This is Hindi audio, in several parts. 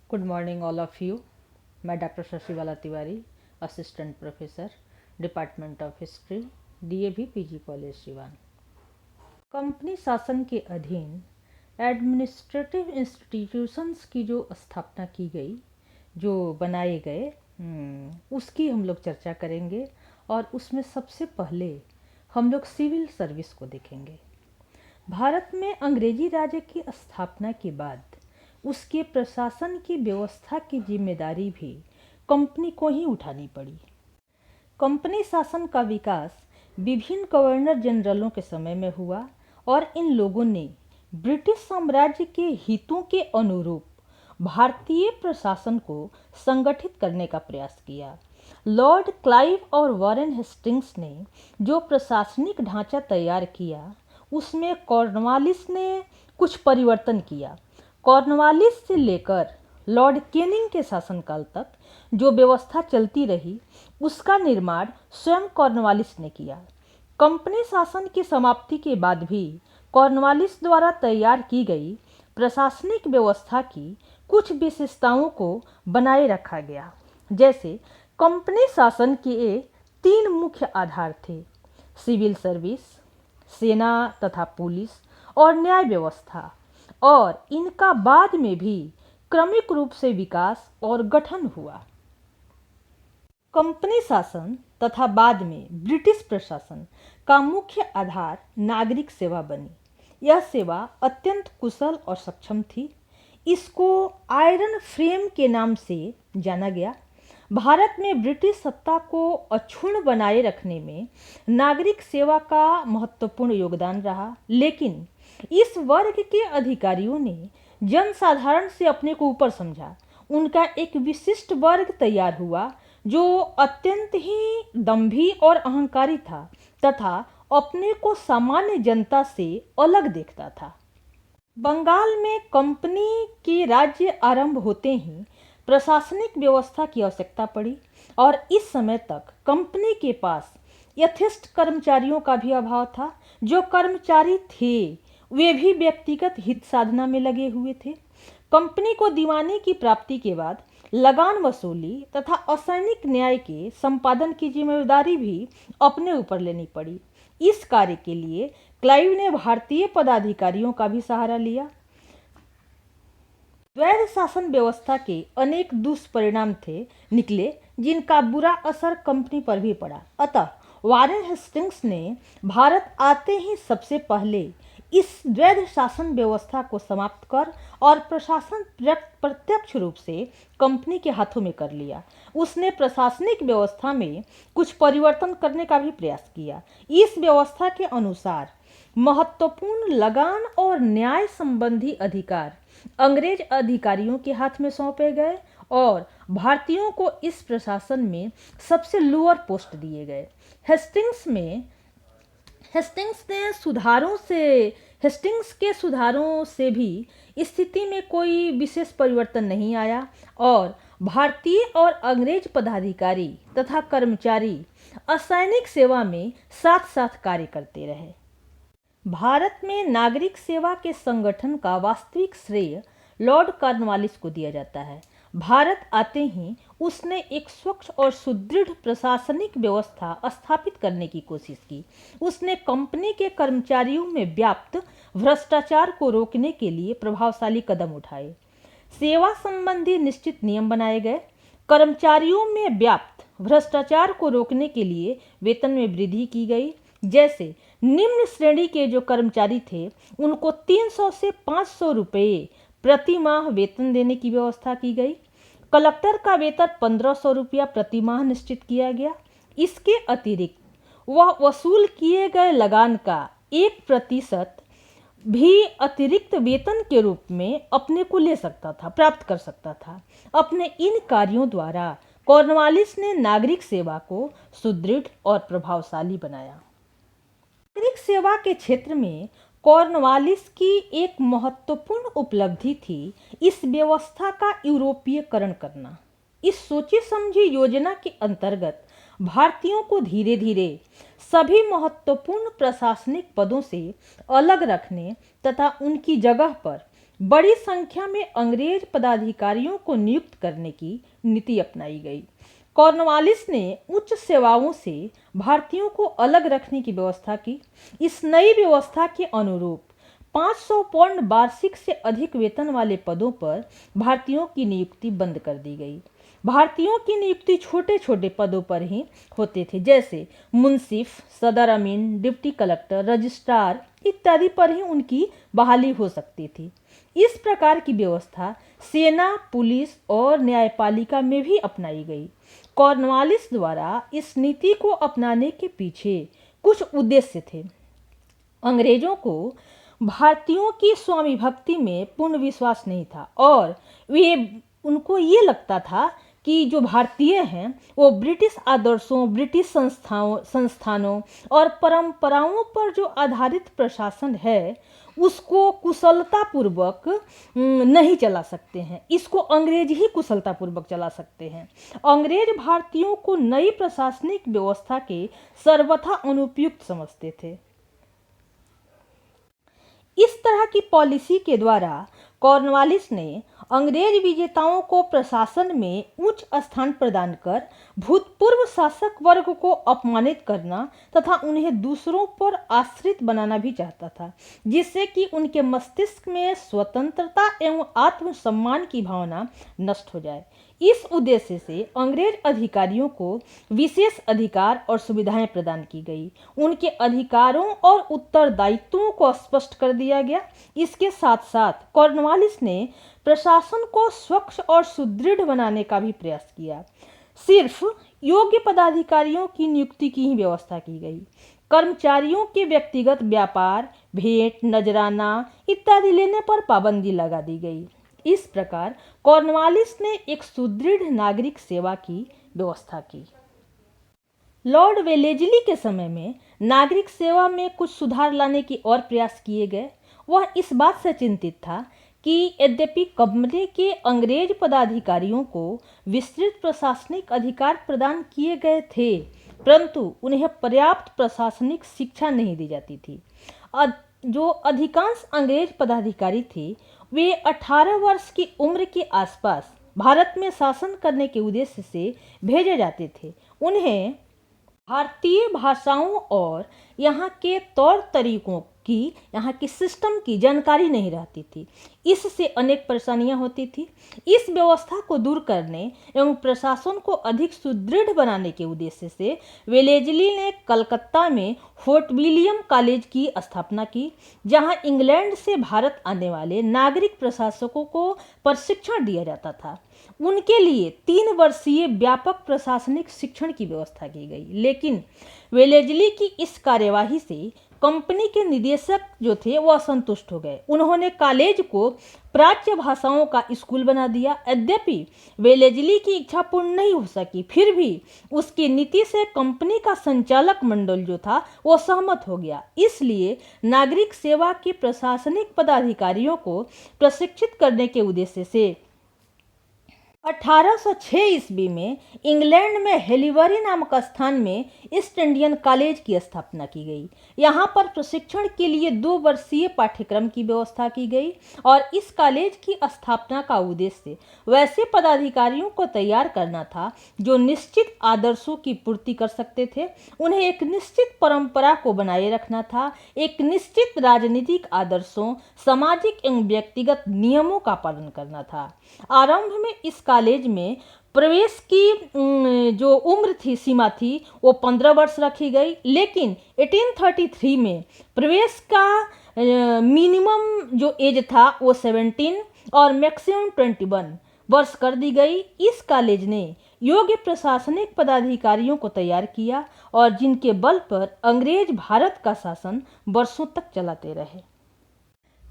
Good morning all of you. मैं doctor Shashibala Tiwari, assistant professor, department of history, DAV PG college Siwan. Company शासन के अधीन एडमिनिस्ट्रेटिव इंस्टीट्यूशंस की जो स्थापना की गई, जो बनाए गए, उसकी हम लोग चर्चा करेंगे। और उसमें सबसे पहले हम लोग सिविल सर्विस को देखेंगे। भारत में अंग्रेजी राज की स्थापना के बाद उसके प्रशासन की व्यवस्था की जिम्मेदारी भी कंपनी को ही उठानी पड़ी। कंपनी शासन का विकास विभिन्न गवर्नर जनरलों के समय में हुआ और इन लोगों ने ब्रिटिश साम्राज्य के हितों के अनुरूप भारतीय प्रशासन को संगठित करने का प्रयास किया। लॉर्ड क्लाइव और वॉरेन हेस्टिंग्स ने जो प्रशासनिक ढांचा तैयार किया, उसमें कॉर्नवालिस ने कुछ परिवर्तन किया। कॉर्नवालिस से लेकर लॉर्ड कैनिंग के शासनकाल तक जो व्यवस्था चलती रही, उसका निर्माण स्वयं कॉर्नवालिस ने किया। कंपनी शासन की समाप्ति के बाद भी कॉर्नवालिस द्वारा तैयार की गई प्रशासनिक व्यवस्था की कुछ विशेषताओं को बनाए रखा गया। जैसे कंपनी शासन के 3 मुख्य आधार थे: सिविल सर्विस, सेना तथा पुलिस और न्याय व्यवस्था। और इनका बाद में भी क्रमिक रूप से विकास और गठन हुआ। कंपनी शासन तथा बाद में ब्रिटिश प्रशासन का मुख्य आधार नागरिक सेवा बनी। यह सेवा अत्यंत कुशल और सक्षम थी। इसको आयरन फ्रेम के नाम से जाना गया। भारत में ब्रिटिश सत्ता को अक्षुण्ण बनाए रखने में नागरिक सेवा का महत्वपूर्ण योगदान रहा, लेकिन इस वर्ग के अधिकारियों ने जनसाधारण से अपने को ऊपर समझा। उनका एक विशिष्ट वर्ग तैयार हुआ जो अत्यंत ही दंभी और अहंकारी था तथा अपने को सामान्य जनता से अलग देखता था। बंगाल में कंपनी के राज्य आरंभ होते ही प्रशासनिक व्यवस्था की आवश्यकता पड़ी और इस समय तक कंपनी के पास यथेष्ट कर्मचारियों का भी अभाव था। जो कर्मचारी थे वे भी व्यक्तिगत हित साधना में लगे हुए थे। कंपनी को दीवानी की प्राप्ति के बाद लगान वसूली तथा असैनिक न्याय के संपादन की जिम्मेदारी भी अपने ऊपर लेनी पड़ी। इस कार्य के लिए क्लाइव ने भारतीय पदाधिकारियों का भी सहारा लिया। द्वैध शासन व्यवस्था के अनेक दुष्परिणाम निकले, जिनका बुरा असर कंपनी पर भी पड़ा। अतः वॉरेन हेस्टिंग्स ने भारत आते ही सबसे पहले इस द्वैध शासन व्यवस्था को समाप्त कर और प्रशासन प्रत्यक्ष रूप से कंपनी के हाथों में कर लिया। उसने प्रशासनिक व्यवस्था में कुछ परिवर्तन करने का भी प्रयास किया। इस व्यवस्था के अनुसार महत्वपूर्ण लगान और न्याय संबंधी अधिकार अंग्रेज अधिकारियों के हाथ में सौंपे गए और भारतीयों को इस प्रशासन में सबसे लोअर पोस्ट दिए गए। हेस्टिंग्स के सुधारों से भी स्थिति में कोई विशेष परिवर्तन नहीं आया और भारतीय और अंग्रेज पदाधिकारी तथा कर्मचारी असैनिक सेवा में साथ साथ कार्य करते रहे। भारत में नागरिक सेवा के संगठन का वास्तविक श्रेय लॉर्ड कॉर्नवालिस को दिया जाता है। भारत आते ही उसने एक स्वच्छ और सुदृढ़ प्रशासनिक व्यवस्था स्थापित करने की कोशिश की। उसने कंपनी के कर्मचारियों में व्याप्त भ्रष्टाचार को रोकने के लिए प्रभावशाली कदम उठाए। सेवा संबंधी निश्चित नियम बनाए गए। कर्मचारियों में व्याप्त भ्रष्टाचार को रोकने के लिए वेतन में वृद्धि की गई। जैसे निम्न श्रेणी के जो कर्मचारी थे उनको 300 से 500 रुपये प्रति माह वेतन देने की व्यवस्था की गई। कलेक्टर का वेतन 1500 रुपया प्रति माह निश्चित किया गया। इसके अतिरिक्त वह वसूल किए गए लगान का 1% भी अतिरिक्त वेतन के रूप में अपने को ले सकता था, प्राप्त कर सकता था। अपने इन कार्यों द्वारा कॉर्नवालिस ने नागरिक सेवा को सुदृढ़ और प्रभावशाली बनाया। नागरिक सेवा के क्षेत्र में कॉर्नवालिस की एक महत्वपूर्ण उपलब्धि थी इस व्यवस्था का यूरोपीयकरण करना। इस सोची समझी योजना के अंतर्गत भारतीयों को धीरे धीरे सभी महत्वपूर्ण प्रशासनिक पदों से अलग रखने तथा उनकी जगह पर बड़ी संख्या में अंग्रेज पदाधिकारियों को नियुक्त करने की नीति अपनाई गई। कॉर्नवालिस ने उच्च सेवाओं से भारतीयों को अलग रखने की व्यवस्था की। इस नई व्यवस्था के अनुरूप 500 पाउंड वार्षिक से अधिक वेतन वाले पदों पर भारतीयों की नियुक्ति बंद कर दी गई। भारतीयों की नियुक्ति छोटे छोटे पदों पर ही होते थे, जैसे मुंसिफ, सदर अमीन, डिप्टी कलेक्टर, रजिस्ट्रार इत्यादि पर ही उनकी बहाली हो सकती थी। इस प्रकार की व्यवस्था सेना, पुलिस और न्यायपालिका में भी अपनाई गई। कॉर्नवालिस द्वारा इस नीति को अपनाने के पीछे कुछ उद्देश्य थे। अंग्रेजों को भारतीयों की स्वामी भक्ति में पूर्ण विश्वास नहीं था और उनको ये लगता था कि जो भारतीय हैं वो ब्रिटिश आदर्शों, ब्रिटिश संस्थानों और परंपराओं पर जो आधारित प्रशासन है उसको कुशलतापूर्वक नहीं चला सकते हैं। इसको अंग्रेज ही कुशलतापूर्वक चला सकते हैं। अंग्रेज भारतीयों को नई प्रशासनिक व्यवस्था के सर्वथा अनुपयुक्त समझते थे। इस तरह की पॉलिसी के द्वारा कॉर्नवालिस ने अंग्रेज विजेताओं को प्रशासन में उच्च स्थान प्रदान कर भूतपूर्व शासक वर्ग को अपमानित करना तथा उन्हें दूसरों पर आश्रित बनाना भी चाहता था, जिससे कि उनके मस्तिष्क में स्वतंत्रता एवं आत्मसम्मान की भावना नष्ट हो जाए। इस उद्देश्य से अंग्रेज अधिकारियों को विशेष अधिकार और सुविधाएं प्रदान की गई। उनके अधिकारों और उत्तरदायित्वों को स्पष्ट कर दिया गया। इसके साथ साथ कॉर्नवालिस ने प्रशासन को स्वच्छ और सुदृढ़ बनाने का भी प्रयास किया। सिर्फ योग्य पदाधिकारियों की नियुक्ति की ही व्यवस्था की गई। कर्मचारियों के व्यक्तिगत व्यापार, भेंट, नजराना इत्यादि लेने पर पाबंदी लगा दी गई। इस प्रकार कॉर्नवालिस ने एक सुदृढ़ नागरिक सेवा की व्यवस्था की। लॉर्ड वेलेस्ली के समय में नागरिक सेवा में कुछ सुधार लाने की और प्रयास किए गए। वह इस बात से चिंतित था कि यद्यपि कंपनी के अंग्रेज पदाधिकारियों को विस्तृत प्रशासनिक अधिकार प्रदान किए गए थे, परंतु उन्हें पर्याप्त प्रशासनिक शिक्षा नहीं दी जाती थी। जो अधिकांश अंग्रेज पदाधिकारी थे वे 18 वर्ष की उम्र के आसपास भारत में शासन करने के उद्देश्य से भेजे जाते थे। उन्हें भारतीय भाषाओं और यहाँ के तौर तरीकों की, यहाँ की सिस्टम की जानकारी नहीं रहती थी। इससे अनेक परेशानियां होती थी। इस व्यवस्था को दूर करने एवं प्रशासन को अधिक सुदृढ़ बनाने के उद्देश्य से वेलेस्ली ने कलकत्ता में फोर्ट विलियम कॉलेज की स्थापना की, जहां इंग्लैंड से भारत आने वाले नागरिक प्रशासकों को प्रशिक्षण दिया जाता था। उनके लिए 3 वर्षीय व्यापक प्रशासनिक शिक्षण की व्यवस्था की गई। लेकिन वेलेस्ली की इस कार्यवाही से कंपनी के निदेशक जो थे वो असंतुष्ट हो गए। उन्होंने कॉलेज को प्राच्य भाषाओं का स्कूल बना दिया। यद्यपि वेलेस्ली की इच्छा पूर्ण नहीं हो सकी, फिर भी उसकी नीति से कंपनी का संचालक मंडल जो था वो सहमत हो गया। इसलिए नागरिक सेवा के प्रशासनिक पदाधिकारियों को प्रशिक्षित करने के उद्देश्य से 1806 ईस्वी में इंग्लैंड में हेलीबरी नामक स्थान में ईस्ट इंडियन कॉलेज की स्थापना की गई। यहाँ पर प्रशिक्षण के लिए 2 वर्षीय पाठ्यक्रम की व्यवस्था की गई और इस कॉलेज की स्थापना का उद्देश्य वैसे पदाधिकारियों को तैयार करना था जो निश्चित आदर्शों की पूर्ति कर सकते थे। उन्हें एक निश्चित परंपरा को बनाए रखना था, एक निश्चित राजनीतिक आदर्शों, सामाजिक एवं व्यक्तिगत नियमों का पालन करना था। आरंभ में इस कॉलेज में प्रवेश की जो उम्र थी, सीमा थी, वो 15 वर्ष रखी गई। लेकिन 1833 में प्रवेश का मिनिमम जो एज था वो 17 और मैक्सिमम 21 वर्ष कर दी गई। इस कॉलेज ने योग्य प्रशासनिक पदाधिकारियों को तैयार किया और जिनके बल पर अंग्रेज भारत का शासन वर्षों तक चलाते रहे।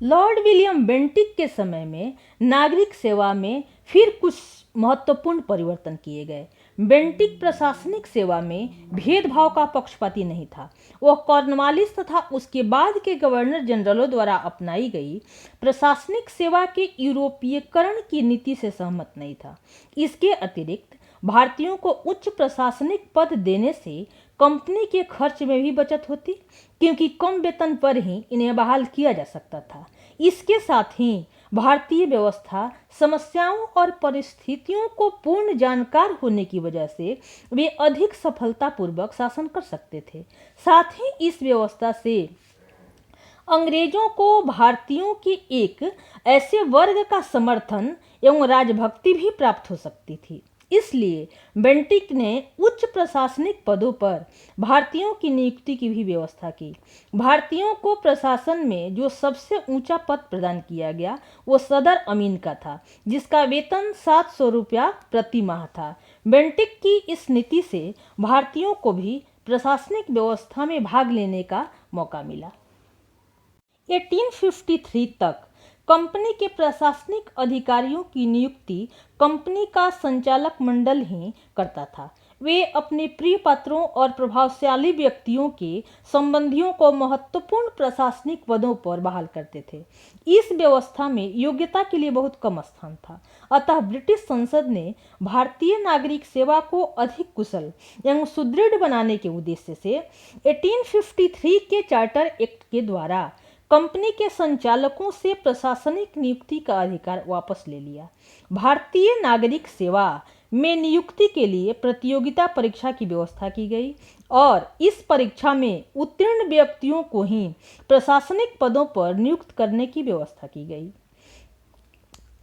लॉर्ड विलियम बेंटिक के समय में नागरिक सेवा में फिर कुछ महत्वपूर्ण परिवर्तन किए गए। बेंटिक प्रशासनिक सेवा में भेदभाव का पक्षपाती नहीं था। वह कॉर्नवालिस तथा उसके बाद के गवर्नर जनरलों द्वारा अपनाई गई प्रशासनिक सेवा के यूरोपीयकरण की नीति से सहमत नहीं था। इसके अतिरिक्त भारतीयों को उच्च प्रशासनिक पद देने से कंपनी के खर्च में भी बचत होती, क्योंकि कम वेतन पर ही इन्हें बहाल किया जा सकता था। इसके साथ ही भारतीय व्यवस्था समस्याओं और परिस्थितियों को पूर्ण जानकार होने की वजह से वे अधिक सफलतापूर्वक शासन कर सकते थे। साथ ही इस व्यवस्था से अंग्रेजों को भारतीयों के एक ऐसे वर्ग का समर्थन एवं राजभक्ति भी प्राप्त हो सकती थी। इसलिए बेंटिक ने उच्च प्रशासनिक पदों पर भारतीयों की नियुक्ति की भी व्यवस्था की। भारतीयों को प्रशासन में जो सबसे ऊंचा पद प्रदान किया गया वो सदर अमीन का था, जिसका वेतन 700 रुपया प्रति माह था। बेंटिक की इस नीति से भारतीयों को भी प्रशासनिक व्यवस्था में भाग लेने का मौका मिला। 1853 तक कंपनी के प्रशासनिक अधिकारियों की नियुक्ति कंपनी का संचालक मंडल ही करता था। वे अपने प्रिय पात्रों और प्रभावशाली व्यक्तियों के संबंधियों को महत्वपूर्ण प्रशासनिक पदों पर बहाल करते थे। इस व्यवस्था में योग्यता के लिए बहुत कम स्थान था। अतः ब्रिटिश संसद ने भारतीय नागरिक सेवा को अधिक कुशल एवं सुदृढ़ बनाने के उद्देश्य से 1853 के चार्टर एक्ट के द्वारा कंपनी के संचालकों से प्रशासनिक नियुक्ति का अधिकार वापस ले लिया। भारतीय नागरिक सेवा में नियुक्ति के लिए प्रतियोगिता परीक्षा की व्यवस्था की गई और इस परीक्षा में उत्तीर्ण व्यक्तियों को ही प्रशासनिक पदों पर नियुक्त करने की व्यवस्था की गई।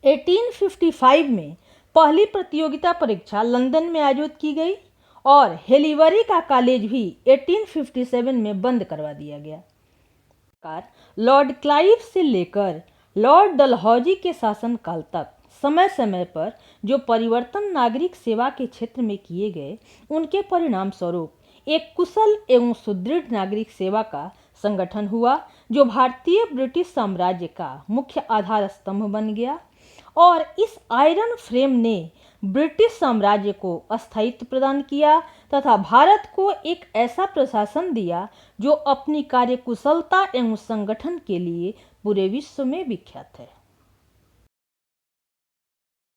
1855 में पहली प्रतियोगिता परीक्षा लंदन में आयोजित की गई और हेलीवरी का कॉलेज भी 1857 में बंद करवा दिया गया। लॉर्ड क्लाइव से लेकर लॉर्ड डलहौजी के शासनकाल तक समय समय पर जो परिवर्तन नागरिक सेवा के क्षेत्र में किए गए, उनके परिणाम स्वरूप एक कुशल एवं सुदृढ़ नागरिक सेवा का संगठन हुआ, जो भारतीय ब्रिटिश साम्राज्य का मुख्य आधार स्तंभ बन गया। और इस आयरन फ्रेम ने ब्रिटिश साम्राज्य को अस्थायित्व प्रदान किया तथा भारत को एक ऐसा प्रशासन दिया जो अपनी कार्यकुशलता एवं संगठन के लिए पूरे विश्व में विख्यात है।